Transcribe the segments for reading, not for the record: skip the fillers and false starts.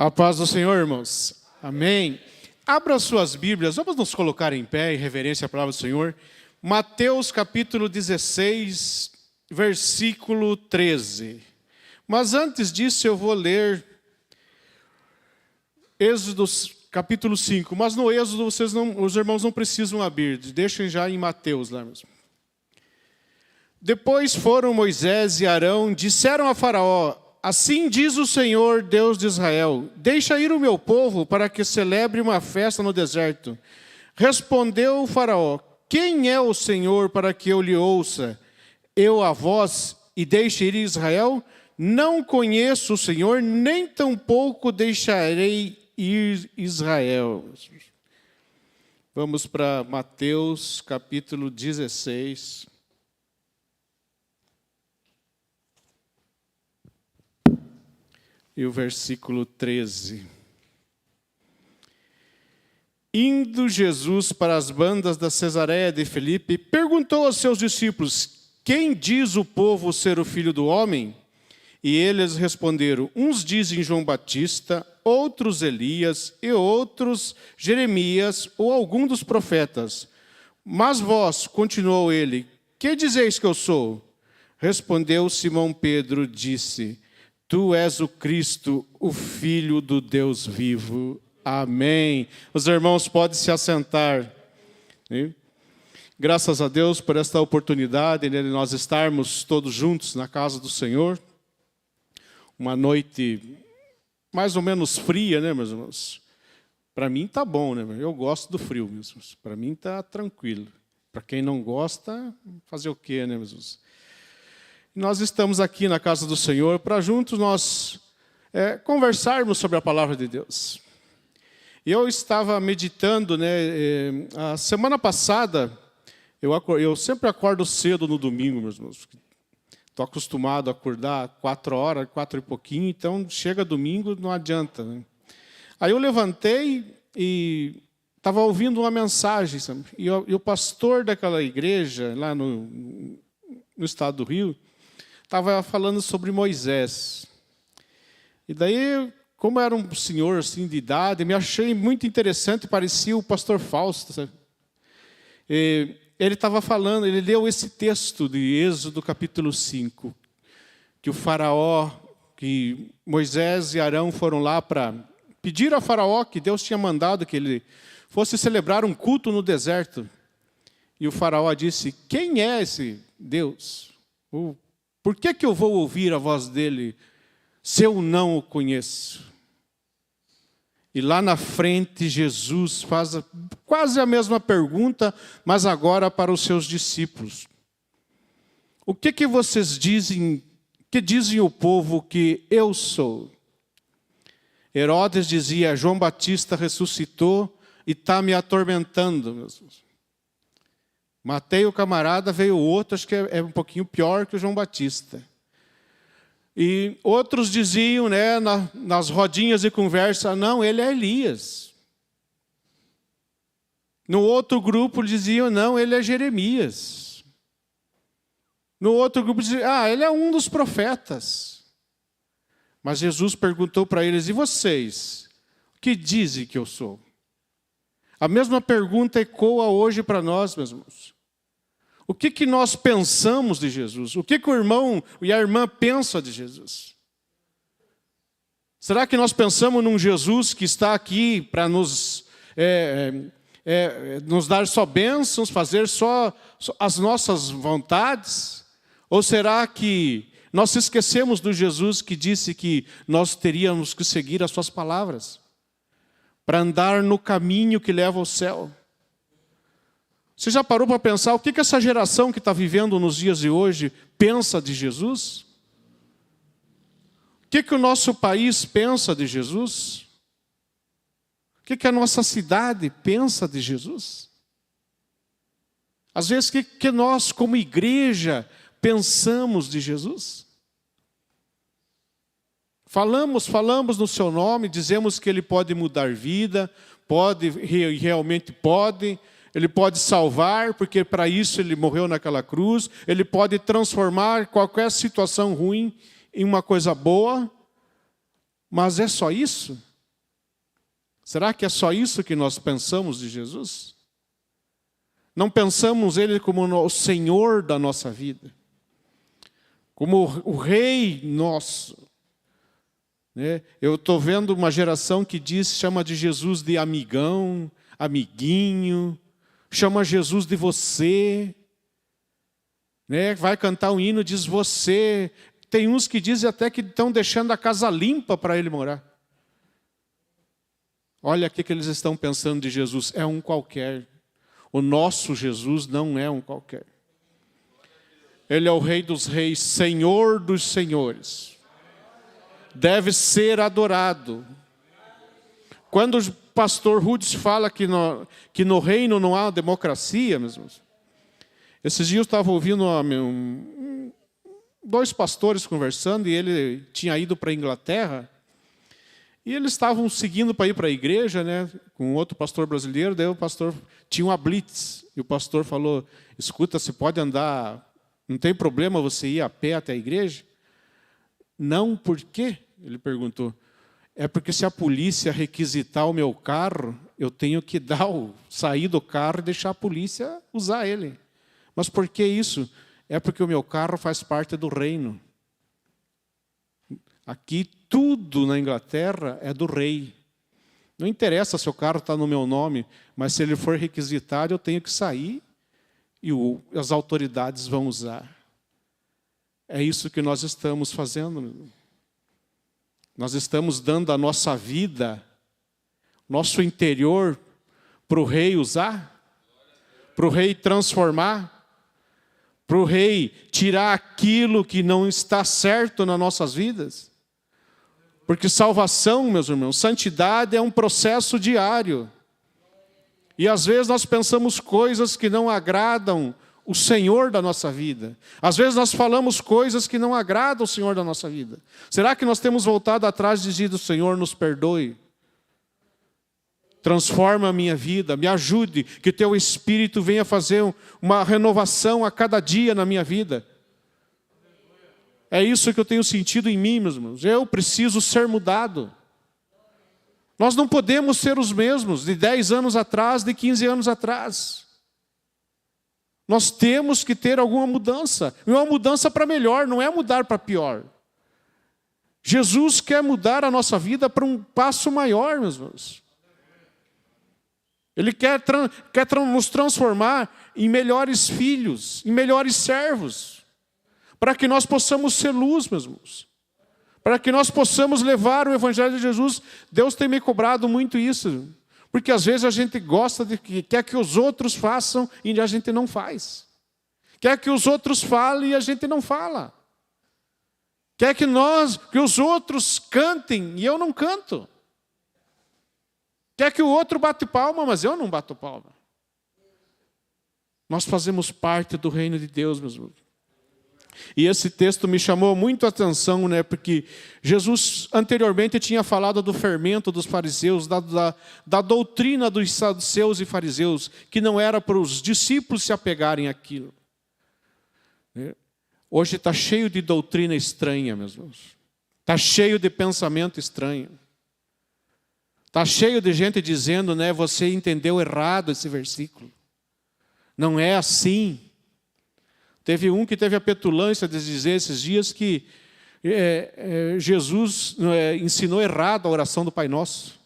A paz do Senhor, irmãos. Amém. Abra suas Bíblias, vamos nos colocar em pé em reverência à palavra do Senhor. Mateus capítulo 16, versículo 13. Mas antes disso eu vou ler Êxodo capítulo 5. Mas no Êxodo os irmãos não precisam abrir, deixem já em Mateus lá mesmo. Depois foram Moisés e Arão, disseram a Faraó: assim diz o Senhor, Deus de Israel: deixa ir o meu povo para que celebre uma festa no deserto. Respondeu o Faraó: quem é o Senhor para que eu lhe ouça? Eu a vós, e deixe ir Israel? Não conheço o Senhor, nem tampouco deixarei ir Israel. Vamos para Mateus capítulo 16. E o versículo 13. Indo Jesus para as bandas da Cesareia de Filipe, perguntou aos seus discípulos: quem diz o povo ser o Filho do Homem? E eles responderam: uns dizem João Batista, outros Elias, e outros Jeremias, ou algum dos profetas. Mas vós, continuou ele, que dizeis que eu sou? Respondeu Simão Pedro, disse: tu és o Cristo, o Filho do Deus vivo. Amém. Os irmãos podem se assentar. Graças a Deus por esta oportunidade de nós estarmos todos juntos na casa do Senhor. Uma noite mais ou menos fria, né, meus irmãos? Para mim tá bom, né? Eu gosto do frio, meus irmãos. Para mim tá tranquilo. Para quem não gosta, fazer o quê, né, meus irmãos? Nós estamos aqui na casa do Senhor para juntos nós conversarmos sobre a palavra de Deus. Eu estava meditando, né, a semana passada, eu sempre acordo cedo no domingo, meus irmãos. Estou acostumado a acordar 4 horas, 4 e pouquinho, então chega domingo, não adianta. Né? Aí eu levantei e estava ouvindo uma mensagem, sabe? E o pastor daquela igreja, lá no estado do Rio, estava falando sobre Moisés. E daí, como era um senhor assim, de idade, me achei muito interessante, parecia o pastor Fausto. Sabe? Ele estava falando, ele leu esse texto de Êxodo capítulo 5, que o faraó, que Moisés e Arão foram lá para pedir a faraó que Deus tinha mandado que ele fosse celebrar um culto no deserto. E o faraó disse: quem é esse Deus? Por que eu vou ouvir a voz dele se eu não o conheço? E lá na frente Jesus faz quase a mesma pergunta, mas agora para os seus discípulos. O que vocês dizem, que dizem o povo que eu sou? Herodes dizia: João Batista ressuscitou e está me atormentando, meus irmãos. Matei o camarada, veio outro, acho que é um pouquinho pior que o João Batista. E outros diziam, né, nas rodinhas de conversa: não, ele é Elias. No outro grupo diziam: não, ele é Jeremias. No outro grupo diziam: ele é um dos profetas. Mas Jesus perguntou para eles: e vocês? O que dizem que eu sou? A mesma pergunta ecoa hoje para nós, meus irmãos. O que nós pensamos de Jesus? O que o irmão e a irmã pensam de Jesus? Será que nós pensamos num Jesus que está aqui para nos dar só bênçãos, fazer só as nossas vontades? Ou será que nós esquecemos do Jesus que disse que nós teríamos que seguir as suas palavras para andar no caminho que leva ao céu? Você já parou para pensar o que essa geração que está vivendo nos dias de hoje pensa de Jesus? O que o nosso país pensa de Jesus? O que a nossa cidade pensa de Jesus? Às vezes, o que nós, como igreja, pensamos de Jesus? Falamos no seu nome, dizemos que Ele pode mudar vida, realmente pode. Ele pode salvar, porque para isso Ele morreu naquela cruz. Ele pode transformar qualquer situação ruim em uma coisa boa. Mas é só isso? Será que é só isso que nós pensamos de Jesus? Não pensamos Ele como o Senhor da nossa vida, como o Rei nosso. Eu estou vendo uma geração que chama de Jesus de amigão, amiguinho, chama Jesus de você. Vai cantar um hino, diz você. Tem uns que dizem até que estão deixando a casa limpa para ele morar. Olha o que eles estão pensando de Jesus. É um qualquer. O nosso Jesus não é um qualquer. Ele é o Rei dos reis, Senhor dos senhores. Deve ser adorado. Quando o pastor Rudes fala que no reino não há democracia, esses dias eu estava ouvindo dois pastores conversando, e ele tinha ido para a Inglaterra, e eles estavam seguindo para ir para a igreja, com outro pastor brasileiro. Daí o pastor tinha uma blitz, e o pastor falou: escuta, você pode andar, não tem problema você ir a pé até a igreja? Não, por quê? Ele perguntou. É porque se a polícia requisitar o meu carro, eu tenho que sair do carro e deixar a polícia usar ele. Mas por que isso? É porque o meu carro faz parte do reino. Aqui tudo na Inglaterra é do rei. Não interessa se o carro está no meu nome, mas se ele for requisitado, eu tenho que sair e as autoridades vão usar. É isso que nós estamos fazendo. Nós estamos dando a nossa vida, nosso interior, para o rei usar, para o rei transformar, para o rei tirar aquilo que não está certo nas nossas vidas. Porque salvação, meus irmãos, santidade é um processo diário. E às vezes nós pensamos coisas que não agradam o Senhor da nossa vida. Às vezes nós falamos coisas que não agradam o Senhor da nossa vida. Será que nós temos voltado atrás e dito: Senhor, nos perdoe? Transforma a minha vida, me ajude, que Teu Espírito venha fazer uma renovação a cada dia na minha vida. É isso que eu tenho sentido em mim, meus irmãos. Eu preciso ser mudado. Nós não podemos ser os mesmos de 10 anos atrás, de 15 anos atrás. Nós temos que ter alguma mudança. E uma mudança para melhor, não é mudar para pior. Jesus quer mudar a nossa vida para um passo maior, meus irmãos. Ele quer nos transformar em melhores filhos, em melhores servos, para que nós possamos ser luz, meus irmãos. Para que nós possamos levar o Evangelho de Jesus. Deus tem me cobrado muito isso. Porque às vezes a gente gosta quer que os outros façam e a gente não faz. Quer que os outros falem e a gente não fala. Quer que os outros cantem e eu não canto. Quer que o outro bate palma, mas eu não bato palma. Nós fazemos parte do reino de Deus, meus irmãos. E esse texto me chamou muito a atenção, porque Jesus anteriormente tinha falado do fermento dos fariseus, da doutrina dos saduceus e fariseus, que não era para os discípulos se apegarem àquilo. Hoje está cheio de doutrina estranha, meus irmãos. Está cheio de pensamento estranho. Está cheio de gente dizendo, você entendeu errado esse versículo. Não é assim. Teve um que teve a petulância de dizer esses dias que Jesus ensinou errado a oração do Pai Nosso.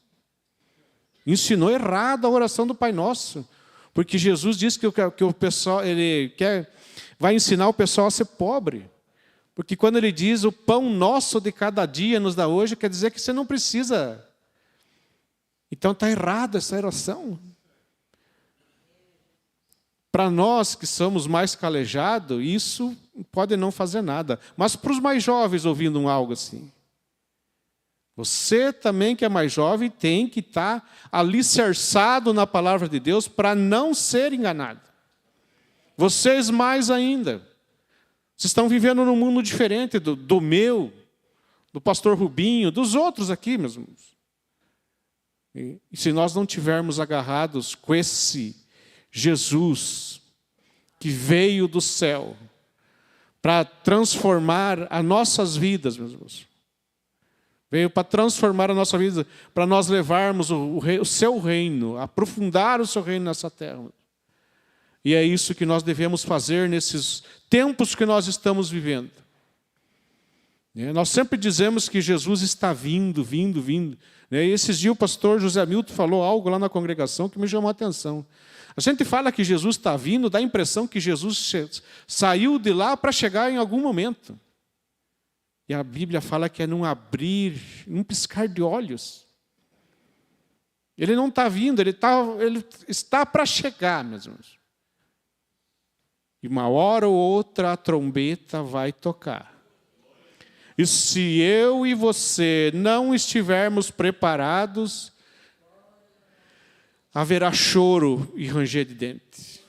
Ensinou errado a oração do Pai Nosso. Porque Jesus disse que o pessoal, vai ensinar o pessoal a ser pobre. Porque quando ele diz o pão nosso de cada dia nos dá hoje, quer dizer que você não precisa. Então está errada essa oração. Para nós que somos mais calejados, isso pode não fazer nada. Mas para os mais jovens ouvindo algo assim, você também que é mais jovem tem que estar alicerçado na palavra de Deus para não ser enganado. Vocês mais ainda. Vocês estão vivendo num mundo diferente do meu, do pastor Rubinho, dos outros aqui, meus irmãos. E se nós não tivermos agarrados com esse Jesus que veio do céu para transformar as nossas vidas, meus irmãos, Veio para transformar a nossa vida, para nós levarmos o seu reino, aprofundar o seu reino nessa terra. E é isso que nós devemos fazer nesses tempos que nós estamos vivendo. Nós sempre dizemos que Jesus está vindo. E esses dias o pastor José Milton falou algo lá na congregação que me chamou a atenção. A gente fala que Jesus está vindo, dá a impressão que Jesus saiu de lá para chegar em algum momento. E a Bíblia fala que é num abrir, num piscar de olhos. Ele não está vindo, ele está para chegar, meus irmãos. E uma hora ou outra a trombeta vai tocar. E se eu e você não estivermos preparados, haverá choro e ranger de dente.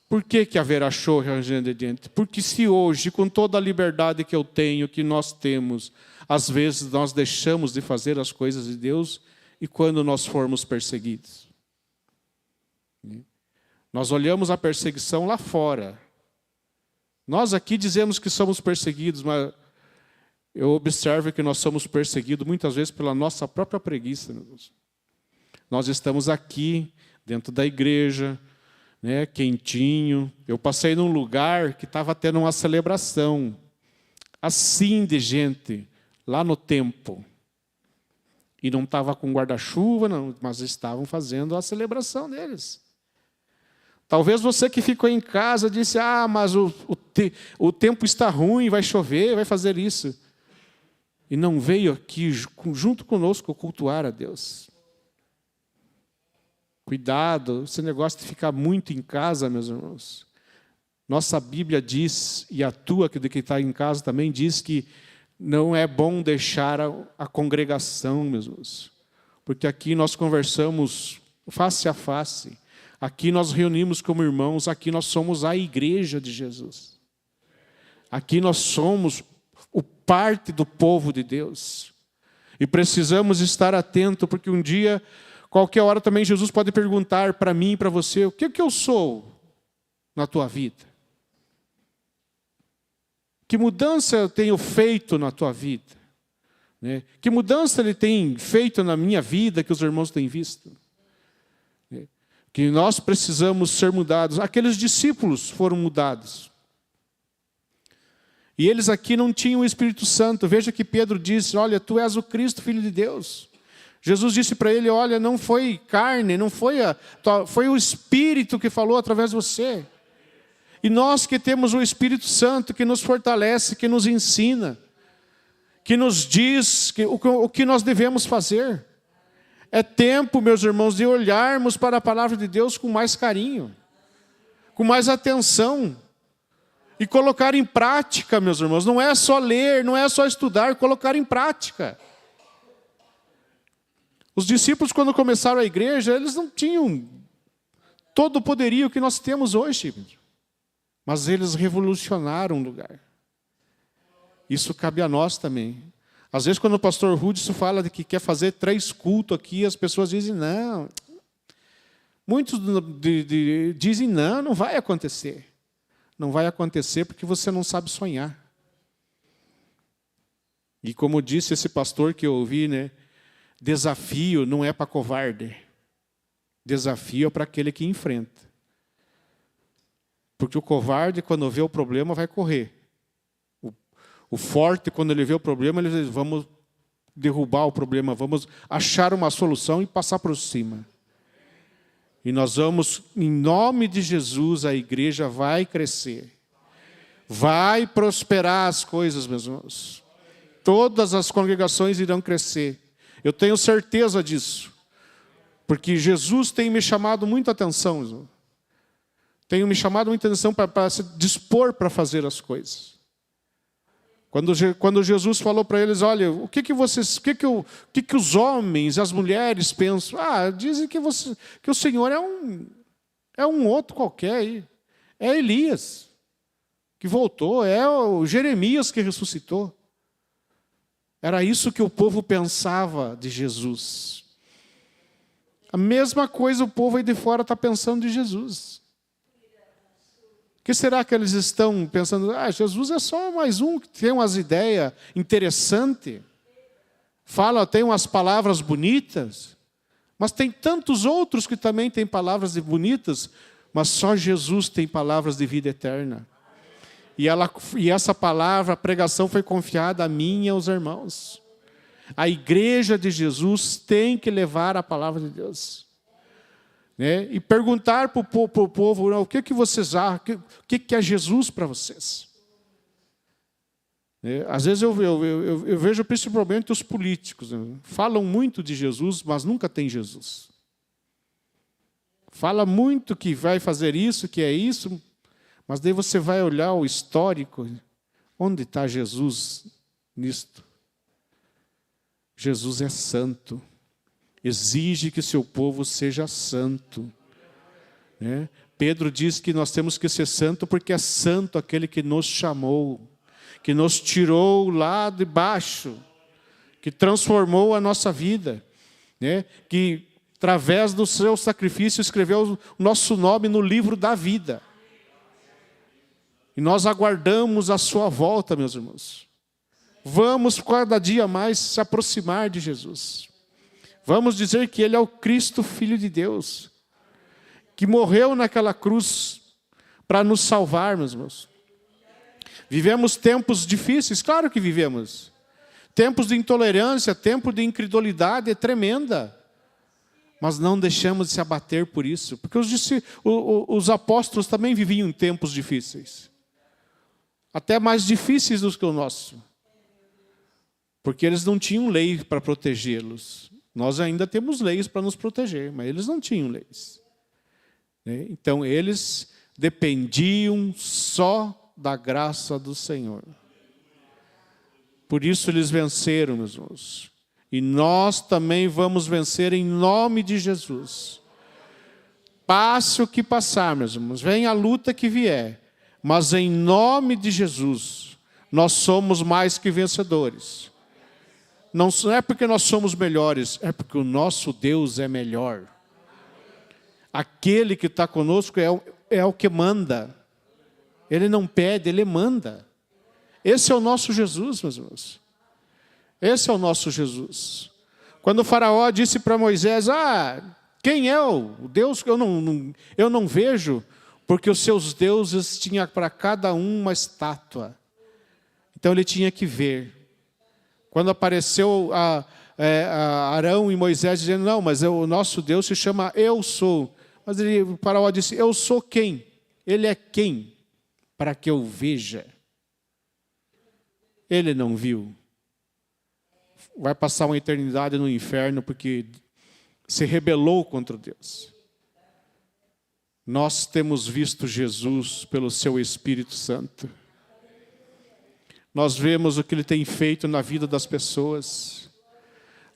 Por que haverá choro e ranger de dente? Porque se hoje, com toda a liberdade que eu tenho, que nós temos, às vezes nós deixamos de fazer as coisas de Deus, e quando nós formos perseguidos? Nós olhamos a perseguição lá fora. Nós aqui dizemos que somos perseguidos, mas eu observo que nós somos perseguidos muitas vezes pela nossa própria preguiça. Nós estamos aqui, dentro da igreja, quentinho. Eu passei num lugar que estava tendo uma celebração, assim de gente, lá no templo. E não estava com guarda-chuva, mas estavam fazendo a celebração deles. Talvez você que ficou em casa disse, mas o tempo está ruim, vai chover, vai fazer isso. E não veio aqui junto conosco cultuar a Deus. Cuidado, esse negócio de ficar muito em casa, meus irmãos. Nossa Bíblia diz, e a tua que está em casa também diz que não é bom deixar a congregação, meus irmãos. Porque aqui nós conversamos face a face. Aqui nós reunimos como irmãos, aqui nós somos a igreja de Jesus. Aqui nós somos parte do povo de Deus. E precisamos estar atentos, porque um dia, qualquer hora também, Jesus pode perguntar para mim e para você, o que eu sou na tua vida? Que mudança eu tenho feito na tua vida? Que mudança ele tem feito na minha vida, que os irmãos têm visto? Que nós precisamos ser mudados. Aqueles discípulos foram mudados. E eles aqui não tinham o Espírito Santo. Veja que Pedro disse, olha, tu és o Cristo, Filho de Deus. Jesus disse para ele, olha, não foi carne, não foi foi o Espírito que falou através de você. E nós que temos o Espírito Santo, que nos fortalece, que nos ensina, que nos diz o que nós devemos fazer. É tempo, meus irmãos, de olharmos para a palavra de Deus com mais carinho, com mais atenção, e colocar em prática, meus irmãos. Não é só ler, não é só estudar, colocar em prática. Os discípulos, quando começaram a igreja, eles não tinham todo o poderio que nós temos hoje, mas eles revolucionaram o lugar. Isso cabe a nós também. Às vezes, quando o pastor Hudson fala de que quer fazer 3 cultos aqui, as pessoas dizem, não. Muitos dizem, não vai acontecer. Não vai acontecer porque você não sabe sonhar. E como disse esse pastor que eu ouvi, desafio não é para covarde. Desafio é para aquele que enfrenta. Porque o covarde, quando vê o problema, vai correr. O forte, quando ele vê o problema, ele diz, vamos derrubar o problema, vamos achar uma solução e passar por cima. E nós vamos, em nome de Jesus, a igreja vai crescer. Vai prosperar as coisas, meus irmãos. Todas as congregações irão crescer. Eu tenho certeza disso. Porque Jesus tem me chamado muita atenção, meus irmãos. Tem me chamado muita atenção para se dispor para fazer as coisas. Quando Jesus falou para eles, olha, o que os homens, as mulheres pensam? Dizem que o Senhor é um outro qualquer aí. É Elias, que voltou, é o Jeremias que ressuscitou. Era isso que o povo pensava de Jesus. A mesma coisa o povo aí de fora está pensando de Jesus. que será que eles estão pensando? Jesus é só mais um que tem umas ideias interessantes. Fala, tem umas palavras bonitas. Mas tem tantos outros que também têm palavras bonitas, mas só Jesus tem palavras de vida eterna. E essa palavra, a pregação foi confiada a mim e aos irmãos. A igreja de Jesus tem que levar a palavra de Deus. Né? E perguntar para o povo, o que vocês acham, o que é Jesus para vocês? Às vezes eu vejo principalmente os políticos, né? Falam muito de Jesus, mas nunca tem Jesus. Fala muito que vai fazer isso, que é isso, mas daí você vai olhar o histórico, onde está Jesus nisto? Jesus é santo, exige que seu povo seja santo. Né? Pedro diz que nós temos que ser santo porque é santo aquele que nos chamou, que nos tirou lá de baixo, que transformou a nossa vida, né? Que através do seu sacrifício escreveu o nosso nome no livro da vida. E nós aguardamos a sua volta, meus irmãos. Vamos cada dia mais se aproximar de Jesus. Vamos dizer que Ele é o Cristo, Filho de Deus, que morreu naquela cruz para nos salvar, meus irmãos. Vivemos tempos difíceis, claro que vivemos. Tempos de intolerância, tempo de incredulidade é tremenda. Mas não deixamos de se abater por isso. Porque os apóstolos também viviam em tempos difíceis. Até mais difíceis do que o nosso. Porque eles não tinham lei para protegê-los. Nós ainda temos leis para nos proteger, mas eles não tinham leis. Então eles dependiam só da graça do Senhor. Por isso eles venceram, meus irmãos. E nós também vamos vencer em nome de Jesus. Passe o que passar, meus irmãos. Venha a luta que vier. Mas em nome de Jesus, nós somos mais que vencedores. Não é porque nós somos melhores, é porque o nosso Deus é melhor. Aquele que está conosco é o que manda. Ele não pede, Ele manda. Esse é o nosso Jesus, meus irmãos. Esse é o nosso Jesus. Quando o faraó disse para Moisés, quem é o Deus que eu não vejo? Porque os seus deuses tinham para cada um uma estátua. Então ele tinha que ver. Quando apareceu Arão e Moisés dizendo, não, mas o nosso Deus se chama Eu Sou. Mas o faraó disse, eu sou quem? Ele é quem? Para que eu veja. Ele não viu. Vai passar uma eternidade no inferno porque se rebelou contra Deus. Nós temos visto Jesus pelo seu Espírito Santo. Nós vemos o que Ele tem feito na vida das pessoas.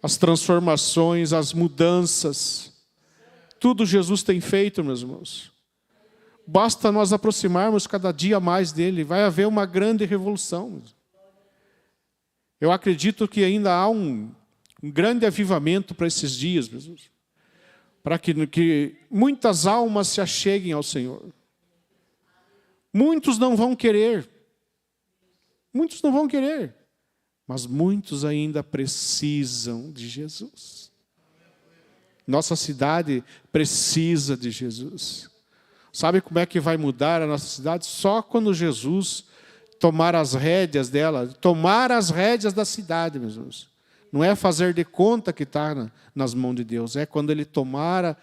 As transformações, as mudanças. Tudo Jesus tem feito, meus irmãos. Basta nós aproximarmos cada dia mais dEle. Vai haver uma grande revolução. Eu acredito que ainda há um grande avivamento para esses dias, meus irmãos. Para que muitas almas se acheguem ao Senhor. Muitos não vão querer. Muitos não vão querer. Mas muitos ainda precisam de Jesus. Nossa cidade precisa de Jesus. Sabe como é que vai mudar a nossa cidade? Só quando Jesus tomar as rédeas dela, tomar as rédeas da cidade, meus irmãos. Não é fazer de conta que está nas mãos de Deus, é quando Ele tomar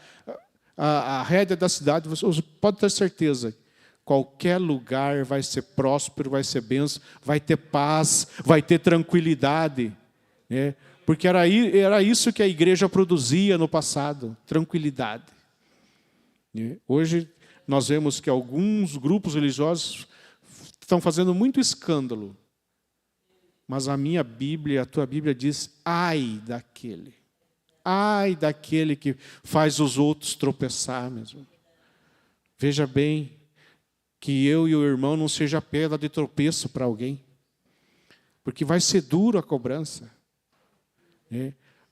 a rédea da cidade, você pode ter certeza, qualquer lugar vai ser próspero, vai ser bênção, vai ter paz, vai ter tranquilidade. Né? Porque era isso que a igreja produzia no passado, tranquilidade. Hoje nós vemos que alguns grupos religiosos estão fazendo muito escândalo. Mas a minha Bíblia, a tua Bíblia diz, ai daquele que faz os outros tropeçar mesmo. Veja bem, que eu e o irmão não seja pedra de tropeço para alguém. Porque vai ser duro a cobrança.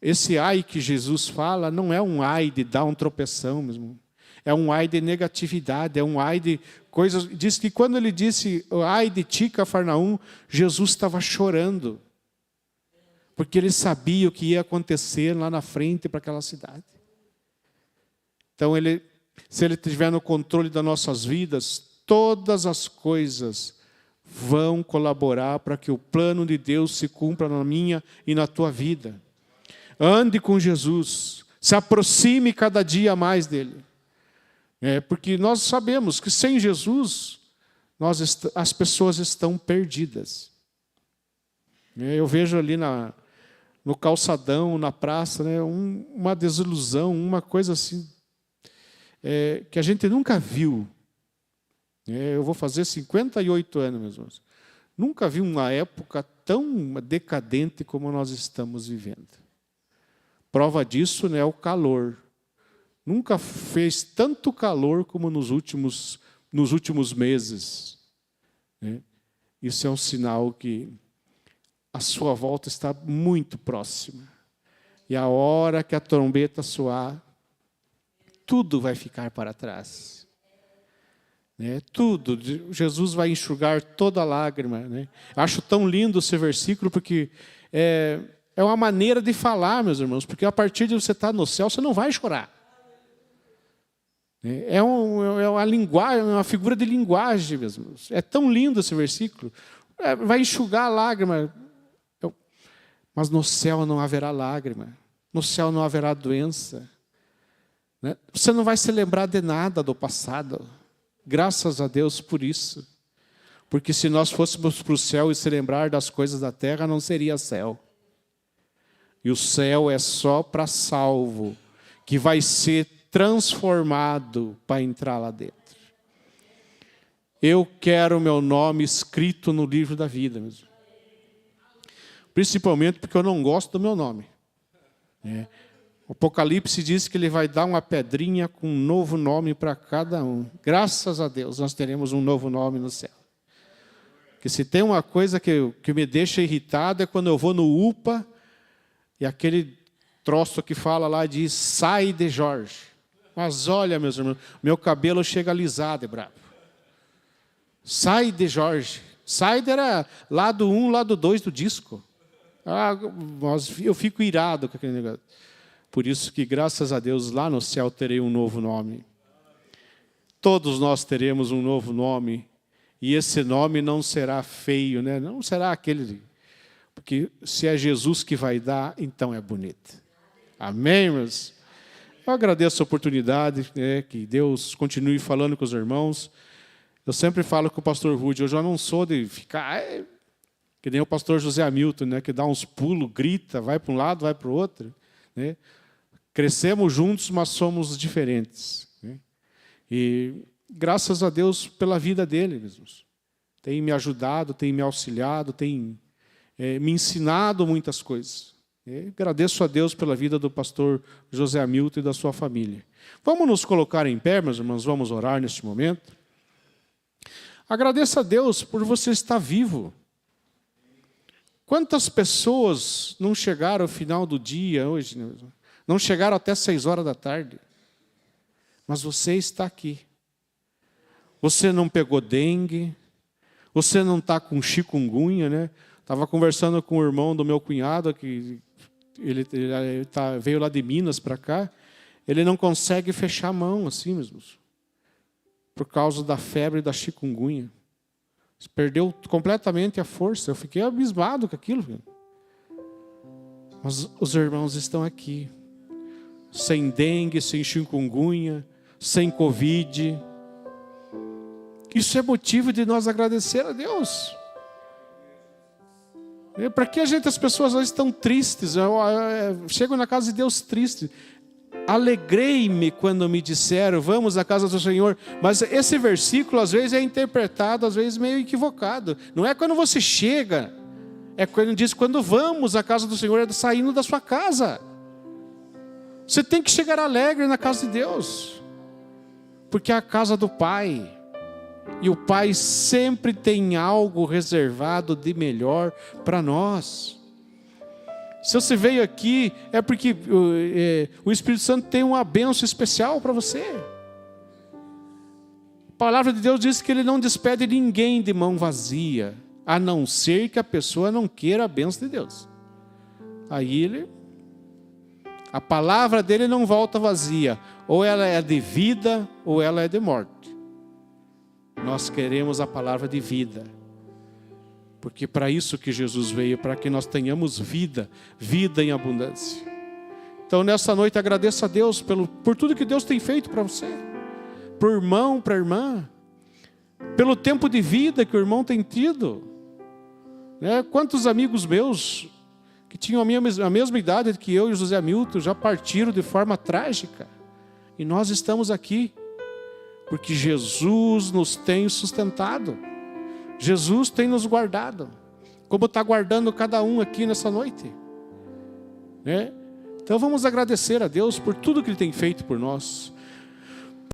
Esse ai que Jesus fala não é um ai de dar um tropeção mesmo. é um ai de negatividade, é um ai de coisas. Diz que quando ele disse ai de ti, Cafarnaum, Jesus estava chorando, porque ele sabia o que ia acontecer lá na frente para aquela cidade. Então, se ele estiver no controle das nossas vidas, todas as coisas vão colaborar para que o plano de Deus se cumpra na minha e na tua vida. Ande com Jesus, se aproxime cada dia mais dele. Porque nós sabemos que sem Jesus, as pessoas estão perdidas. Eu vejo ali no calçadão, na praça, uma desilusão, uma coisa assim, que a gente nunca viu. Eu vou fazer 58 anos, meus irmãos. Nunca vi uma época tão decadente como nós estamos vivendo. Prova disso é o calor. Nunca fez tanto calor como nos últimos meses. Isso é um sinal que a sua volta está muito próxima. E a hora que a trombeta soar, tudo vai ficar para trás. Tudo. Jesus vai enxugar toda lágrima. Acho tão lindo esse versículo, porque é uma maneira de falar, meus irmãos, porque a partir de você estar no céu, você não vai chorar. É uma linguagem, uma figura de linguagem, meus irmãos. É tão lindo esse versículo. Vai enxugar a lágrima. Mas no céu não haverá lágrima. No céu não haverá doença. Você não vai se lembrar de nada do passado. Graças a Deus por isso. Porque se nós fôssemos para o céu e se lembrar das coisas da terra, não seria céu. E o céu é só para salvo, que vai ser transformado para entrar lá dentro. Eu quero o meu nome escrito no livro da vida mesmo. Principalmente porque eu não gosto do meu nome. O Apocalipse diz que ele vai dar uma pedrinha com um novo nome para cada um. Graças a Deus, nós teremos um novo nome no céu. Porque se tem uma coisa que me deixa irritado é quando eu vou no UPA e aquele troço que fala lá diz, sai de Jorge. Mas olha, meus irmãos, meu cabelo chega alisado, é bravo. Sai de Jorge. Sai era lado 1, lado 2 do disco. Eu fico irado com aquele negócio. Por isso que, graças a Deus, lá no céu terei um novo nome. Todos nós teremos um novo nome. E esse nome não será feio, não será aquele... Porque se é Jesus que vai dar, então é bonito. Amém, meus? Eu agradeço a oportunidade, que Deus continue falando com os irmãos. Eu sempre falo com o pastor Rudy, eu já não sou de ficar... que nem o pastor José Hamilton, que dá uns pulos, grita, vai para um lado, vai para o outro. Crescemos juntos, mas somos diferentes. E graças a Deus pela vida dele mesmo. Tem me ajudado, tem me auxiliado, tem me ensinado muitas coisas. Agradeço a Deus pela vida do pastor José Hamilton e da sua família. Vamos nos colocar em pé, meus irmãos, vamos orar neste momento. Agradeço a Deus por você estar vivo. Quantas pessoas não chegaram ao final do dia hoje, não chegaram até 6 horas da tarde, mas você está aqui. Você não pegou dengue, você não está com chikungunya, Estava conversando com o irmão do meu cunhado, que veio lá de Minas para cá, ele não consegue fechar a mão assim mesmo, por causa da febre da chikungunya. Perdeu completamente a força. Eu fiquei abismado com aquilo. Mas os irmãos estão aqui. Sem dengue, sem chikungunya, sem Covid. Isso é motivo de nós agradecer a Deus. Para que as pessoas hoje estão tristes? Eu chego na casa de Deus triste. Alegrei-me quando me disseram, vamos à casa do Senhor. Mas esse versículo, às vezes, é interpretado, às vezes, meio equivocado. Não é quando você chega. É quando diz, quando vamos à casa do Senhor, é saindo da sua casa. Você tem que chegar alegre na casa de Deus. Porque é a casa do Pai. E o Pai sempre tem algo reservado de melhor para nós. Se você veio aqui, é porque o Espírito Santo tem uma bênção especial para você. palavra de Deus diz que Ele não despede ninguém de mão vazia, a não ser que a pessoa não queira a bênção de Deus. Aí a palavra dele não volta vazia, ou ela é de vida, ou ela é de morte. Nós queremos a palavra de vida, porque para isso que Jesus veio, para que nós tenhamos vida, vida em abundância. Então nessa noite agradeça a Deus por tudo que Deus tem feito para você, por irmão, para irmã, pelo tempo de vida que o irmão tem tido. Quantos amigos meus que tinham a mesma idade que eu e o José Hamilton já partiram de forma trágica, e nós estamos aqui porque Jesus nos tem sustentado, Jesus tem nos guardado, como está guardando cada um aqui nessa noite, Então vamos agradecer a Deus por tudo que Ele tem feito por nós.